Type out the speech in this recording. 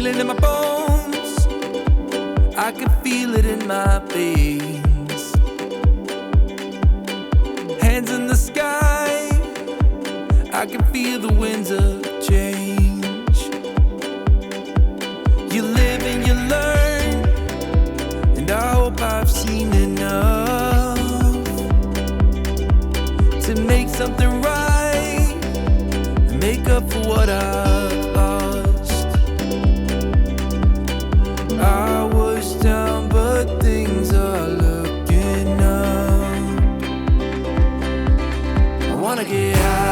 it in my bones, I can feel it in my veins. Hands in the sky, I can feel the winds of change. You live and you learn, and I hope I've seen enough to make something right and make up for what I've lost. I was down, but things are looking up. I wanna get high.